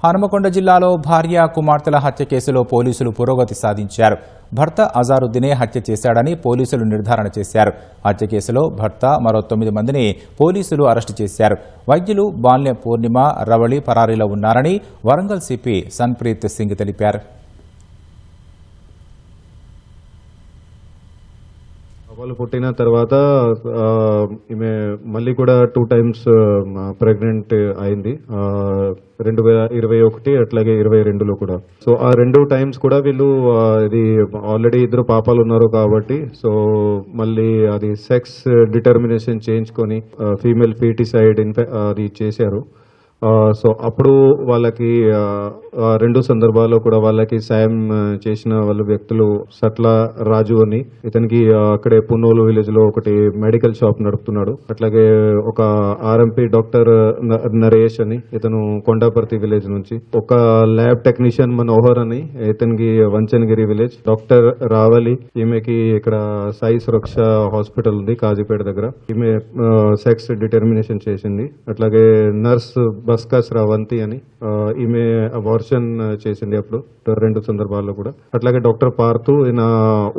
హనుమకొండ జిల్లాలో భార్య కుమార్తెల హత్య కేసులో పోలీసులు పురోగతి సాధించారు. భర్త అజారుద్దీనే హత్య చేశాడని పోలీసులు నిర్ధారణ చేశారు. హత్య కేసులో భర్త మరో 9 మందిని పోలీసులు అరెస్టు చేశారు. వైద్యులు బాల్య పూర్ణిమ, రవళి పరారీలో ఉన్నారని వరంగల్ సిపి సన్ప్రీత్ సింగ్ తెలిపారు. వాళ్ళు పుట్టిన తర్వాత ఈమె మళ్ళీ కూడా 2 times ప్రెగ్నెంట్ అయింది. 2021 అట్లాగే 22లో కూడా. సో ఆ 2 times కూడా వీళ్ళు ఇది ఆల్రెడీ 2 పాపాలు ఉన్నారు కాబట్టి సో మళ్ళీ అది సెక్స్ డిటర్మినేషన్ చేయించుకొని ఫీమేల్ ఫీటిసైడ్ అది చేశారు. సో అప్పుడు వాళ్ళకి 2 సందర్భాల్లో కూడా వాళ్ళకి సాయం చేసిన వాళ్ళ వ్యక్తులు సట్ల రాజు అని, ఇతనికి అక్కడే పున్నోలు విలేజ్ లో ఒకటి మెడికల్ షాప్ నడుపుతున్నాడు. అట్లాగే ఒక ఆర్ఎంపీ డాక్టర్ నరేష్ అని, ఇతను కొండాపర్తి విలేజ్ నుంచి. ఒక ల్యాబ్ టెక్నీషియన్ మనోహర్ అని, ఇతనికి వంచనగిరి విలేజ్. డాక్టర్ రావలి, ఈమెకి ఇక్కడ సాయి సురక్ష హాస్పిటల్ ఉంది కాజీపేట దగ్గర. ఈమె సెక్స్ డిటర్మినేషన్ చేసింది. అట్లాగే నర్స్ బస్కా శ్రావంతి అని, ఈమె అబార్షన్ చేసింది అప్పుడు 2 సందర్భాల్లో కూడా. అట్లాగే డాక్టర్ పార్థు, ఈయన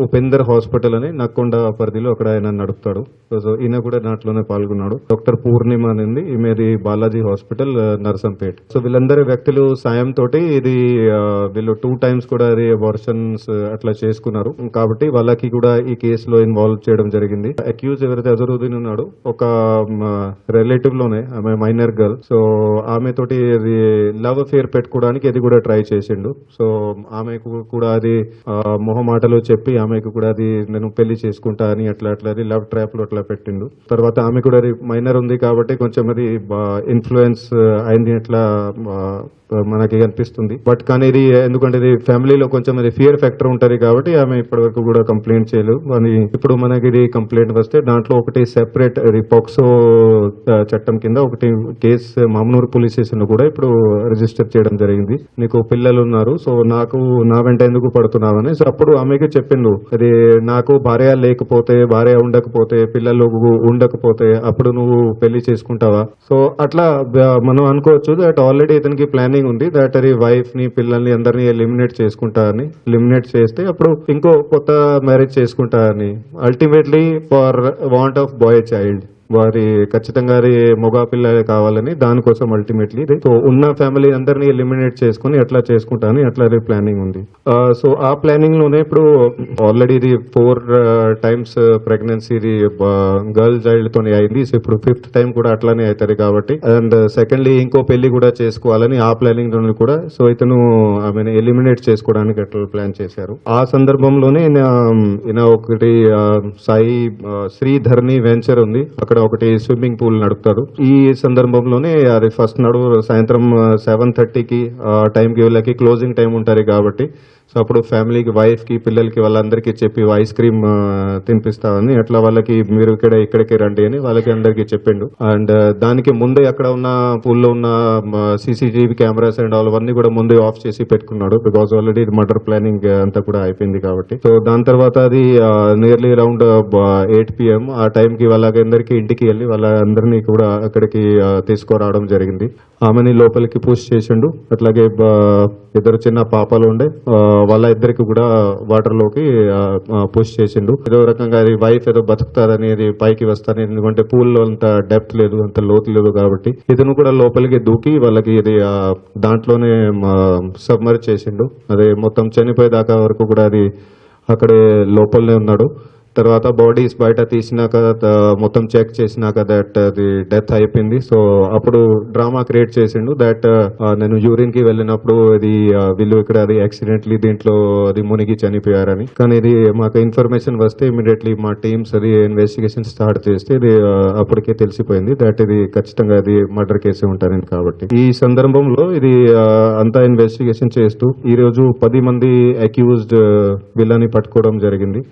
ఉపేందర్ హాస్పిటల్ అని నక్కొండ పరిధిలో అక్కడ ఆయన నడుపుతాడు. సో ఈయన కూడా దాంట్లోనే పాల్గొన్నాడు. డాక్టర్ పూర్ణిమ అనేది, ఈమెది బాలాజీ హాస్పిటల్ నర్సంపేట్. సో వీళ్ళందరి వ్యక్తులు సాయం తోటి ఇది వీళ్ళు 2 times కూడా అది అబార్షన్స్ అట్లా చేసుకున్నారు. కాబట్టి వాళ్ళకి కూడా ఈ కేసులో ఇన్వాల్వ్ చేయడం జరిగింది. అక్యూజ్ ఎవరైతే అజరుద్దీన్ ఉన్నాడు, ఒక రిలేటివ్ లోనే ఆమె మైనర్ గర్ల్. సో ఆమె తోటి అది లవ్ అఫేర్ పెట్టుకోవడానికి అది కూడా ట్రై చేసిండు. సో ఆమెకు కూడా అది మొహమాటలు చెప్పి ఆమెకు కూడా అది నేను పెళ్లి చేసుకుంటా అని అట్లా అది లవ్ ట్రాప్ లో అట్లా పెట్టిండు. తర్వాత ఆమె కూడా అది మైనర్ ఉంది కాబట్టి కొంచెం అది ఇన్ఫ్లుయెన్స్ అయింది అట్లా మనకి అనిపిస్తుంది. బట్ కానీ ఇది ఎందుకంటే ఇది ఫ్యామిలీలో కొంచెం అది ఫియర్ ఫ్యాక్టర్ ఉంటది కాబట్టి ఆమె ఇప్పటి వరకు కూడా కంప్లైంట్ చేయలేదు. కానీ ఇప్పుడు మనకి ఇది కంప్లైంట్ వస్తే దాంట్లో ఒకటి సెపరేట్ పోక్సో చట్టం కింద ఒకటి కేసు మామనూరు పోలీస్ స్టేషన్ లో కూడా ఇప్పుడు రిజిస్టర్ చేయడం జరిగింది. నీకు పిల్లలు ఉన్నారు, సో నాకు నా వెంట ఎందుకు పడుతున్నావని. సో అప్పుడు ఆమెకి చెప్పిండు, అది నాకు భార్య లేకపోతే, భార్య ఉండకపోతే, పిల్లలు ఉండకపోతే అప్పుడు నువ్వు పెళ్లి చేసుకుంటావా. సో అట్లా మనం అనుకోవచ్చు దట్ ఆల్రెడీ ఇతనికి ప్లానింగ్ ఉంది దట్ అది వైఫ్ ని పిల్లల్ని అందరినీ ఎలిమినేట్ చేసుకుంటా అని. ఎలిమినేట్ చేస్తే అప్పుడు ఇంకో కొత్త మ్యారేజ్ చేసుకుంటా అని. Ultimately for want of bye child, వారి ఖచ్చితంగా మగ పిల్లలే కావాలని, దానికోసం అల్టిమేట్లీ సో ఉన్న ఫ్యామిలీ అందరినీ ఎలిమినేట్ చేసుకుని ఎట్లా చేసుకుంటా అని అట్లా ప్లానింగ్ ఉంది. సో ఆ ప్లానింగ్ లోనే ఇప్పుడు ఆల్రెడీ ఇది 4 times ప్రెగ్నెన్సీ గర్ల్ చైల్డ్ తోనే అయింది. సో ఇప్పుడు 5th time కూడా అట్లానే అవుతుంది కాబట్టి, అండ్ సెకండ్లీ ఇంకో పెళ్లి కూడా చేసుకోవాలని ఆ ప్లానింగ్ లోనే కూడా సో ఇతను ఆమెను ఎలిమినేట్ చేసుకోవడానికి అట్లా ప్లాన్ చేశారు. ఆ సందర్భంలోనే ఈయన ఒకటి సాయి శ్రీధర్ని వెంచర్ ఉంది, అక్కడ ఒకటి స్విమ్మింగ్ పూల్ నడుపుతారు. ఈ సందర్భంలోనే అది ఫస్ట్ సాయంత్రం 7:30కి టైంకి వీళ్ళకి క్లోజింగ్ టైం ఉంటుంది కాబట్టి సో అప్పుడు ఫ్యామిలీకి, వైఫ్ కి, పిల్లలకి వాళ్ళందరికీ చెప్పి ఐస్ క్రీమ్ తినిపిస్తామని, అట్లా వాళ్ళకి మీరు ఇక్కడికి రండి అని వాళ్ళకి అందరికి చెప్పిండు. అండ్ దానికి ముందే అక్కడ ఉన్న పూల్లో ఉన్న సీసీటీవీ కెమెరాస్ అండ్ అవన్నీ కూడా ముందే ఆఫ్ చేసి పెట్టుకున్నాడు. బికాస్ ఆల్రెడీ మర్డర్ ప్లానింగ్ అంతా కూడా అయిపోయింది కాబట్టి. సో దాని తర్వాత అది నియర్లీ అరౌండ్ 8 PM ఆ టైంకి వాళ్ళందరికీ ఇంటికి వెళ్ళి వాళ్ళందరినీ కూడా అక్కడికి తీసుకురావడం జరిగింది. ఆమెని లోపలికి పుష్ చేసిండు. అట్లాగే 2 చిన్న పాపలు ఉండే వాళ్ళ ఇద్దరికి కూడా వాటర్ లోకి పుష్ చేసిండు. ఏదో రకంగా అది వైఫ్ ఏదో బతుకుతాదని, అది పైకి వస్తాను, ఎందుకంటే పూల్ లో అంత డెప్త్ లేదు, అంత లోతు లేదు కాబట్టి ఇతను కూడా లోపలికి దూకి వాళ్ళకి ఇది దాంట్లోనే సబ్మర్జ్ చేసిండు. అదే మొత్తం చనిపోయేదాకా వరకు కూడా అది అక్కడే లోపలనే ఉన్నాడు. తర్వాత బాడీస్ బయట తీసినాక మొత్తం చెక్ చేసినాక దట్ అది డెత్ అయిపోయింది. సో అప్పుడు డ్రామా క్రియేట్ చేసిండు దట్ నేను యూరిన్ కి వెళ్ళినప్పుడు అది వీళ్ళు ఇక్కడ అది యాక్సిడెంట్లీ దీంట్లో అది మునిగి చనిపోయారని. కానీ ఇది మాకు ఇన్ఫర్మేషన్ వస్తే ఇమీడియట్లీ మా టీమ్స్ అది ఇన్వెస్టిగేషన్ స్టార్ట్ చేస్తే ఇది అప్పటికే తెలిసిపోయింది దట్ ఇది ఖచ్చితంగా అది మర్డర్ కేసు ఉంటారని. కాబట్టి ఈ సందర్భంలో ఇది అంతా ఇన్వెస్టిగేషన్ చేస్తూ ఈ రోజు 10 మంది అక్యూజ్డ్ వీళ్ళని పట్టుకోవడం జరిగింది.